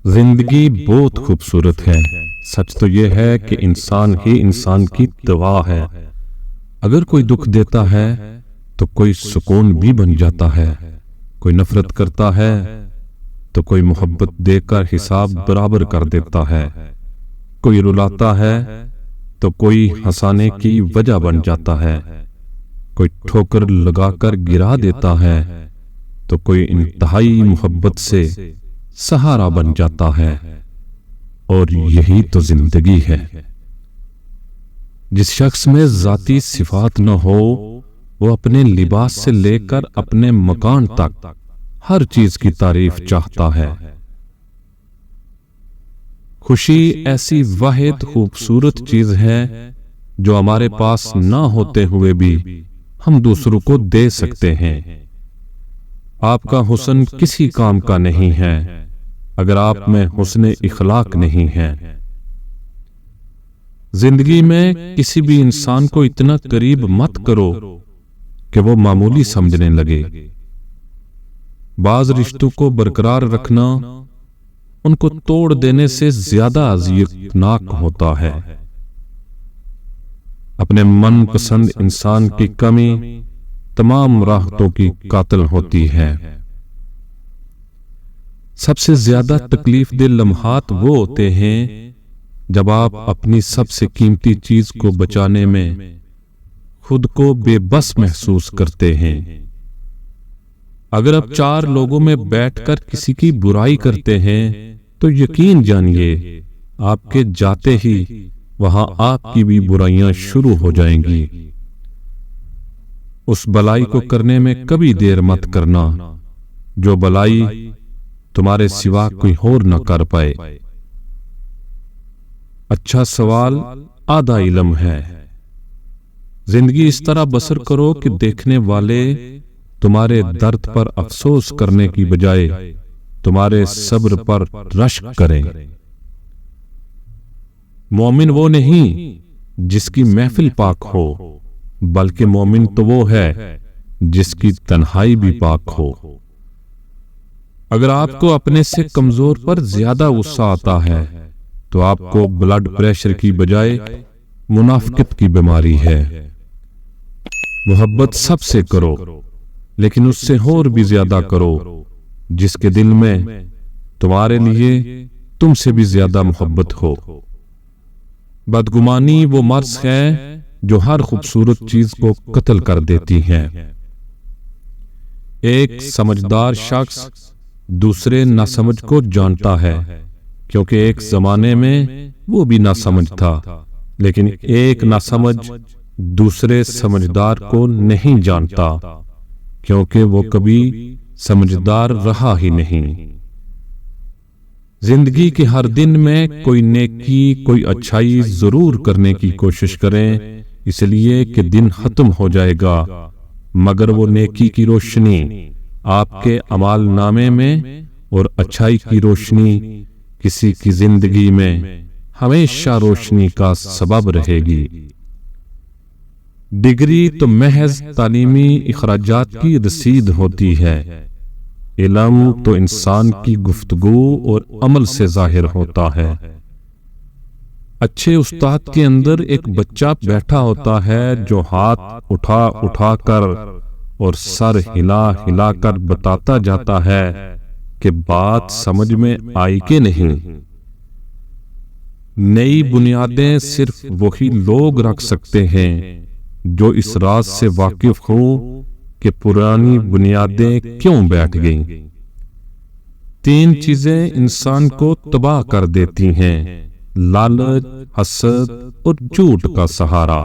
जिंदगी बहुत खूबसूरत है। सच तो यह है कि इंसान ही इंसान की दवा है। अगर कोई दुख देता है तो कोई सुकून भी बन जाता है। कोई नफरत करता है तो कोई मोहब्बत देकर हिसाब बराबर कर देता है। कोई रुलाता है तो कोई हंसाने की वजह बन जाता है। कोई ठोकर लगाकर गिरा देता है तो कोई इंतहाई मोहब्बत से सहारा बन जाता है। और यही तो जिंदगी है। जिस शख्स में जाती सिफात न हो वो अपने लिबास से लेकर अपने मकान तक हर चीज की तारीफ चाहता है। खुशी ऐसी वाहिद खूबसूरत चीज है जो हमारे पास ना होते हुए भी हम दूसरों को दे सकते हैं। आपका हुस्न किसी काम का नहीं है अगर आप में हुस्न इखलाक नहीं है। जिंदगी में किसी भी इंसान को इतना करीब मत करो कि वो मामूली समझने लगे। बाज रिश्तों को बरकरार रखना उनको तोड़ देने से ज्यादा अज़ियतनाक होता है। अपने मनपसंद इंसान की कमी तमाम राहतों की कातिल होती है। सबसे ज्यादा तकलीफ दिल लम्हात वो होते हैं जब आप अपनी सबसे कीमती चीज को बचाने में खुद को बेबस महसूस करते हैं। अगर आप चार लोगों में बैठकर किसी की बुराई करते हैं तो यकीन जानिए आपके जाते ही वहां आपकी भी बुराइयां शुरू हो जाएंगी। उस भलाई को करने में कभी देर मत करना जो भलाई तुम्हारे सिवा कोई और न कर पाए। अच्छा सवाल आधा इल्म है। जिंदगी इस तरह बसर करो कि देखने वाले तुम्हारे दर्द पर अफसोस करने की बजाय तुम्हारे सब्र पर रश्क करें। मोमिन वो नहीं जिसकी महफिल पाक हो बल्कि मोमिन तो वो है जिसकी तन्हाई भी पाक हो। अगर आपको अपने से कमजोर पर ज्यादा गुस्सा आता है तो आपको ब्लड प्रेशर की बजाय मुनाफिकत की बीमारी है। मोहब्बत सबसे करो लेकिन उससे और भी ज्यादा करो जिसके दिल में तुम्हारे लिए तुमसे भी ज्यादा मोहब्बत हो। बदगुमानी वो मर्ज है जो हर खूबसूरत चीज को कत्ल कर देती है। एक समझदार शख्स दूसरे नासमझ को जानता है क्योंकि एक जमाने में वो भी नासमझ था, लेकिन एक नासमझ दूसरे समझदार को नहीं जानता क्योंकि वो कभी समझदार रहा ही नहीं। जिंदगी के हर दिन में कोई नेकी कोई अच्छाई जरूर करने की कोशिश करें, इसलिए कि दिन खत्म हो जाएगा मगर वो नेकी की रोशनी आपके अमाल नामे में और अच्छाई की रोशनी किसी की जिंदगी में हमेशा रोशनी का सबब रहेगी। डिग्री तो महज तालीमी इखराजात की रसीद होती है। इल्म तो इंसान की गुफ्तगू और अमल से जाहिर होता है। अच्छे उस्ताद के अंदर एक बच्चा बैठा होता है जो हाथ उठा उठा कर और सर हिला हिला कर बताता जाता है कि बात समझ में आई कि नहीं। नई बुनियादें सिर्फ वही लोग रख सकते हैं जो इस राज से वाकिफ हो कि पुरानी बुनियादें क्यों बैठ गईं। तीन चीजें इंसान को तबाह कर देती हैं: लालच, हसद और झूठ का सहारा।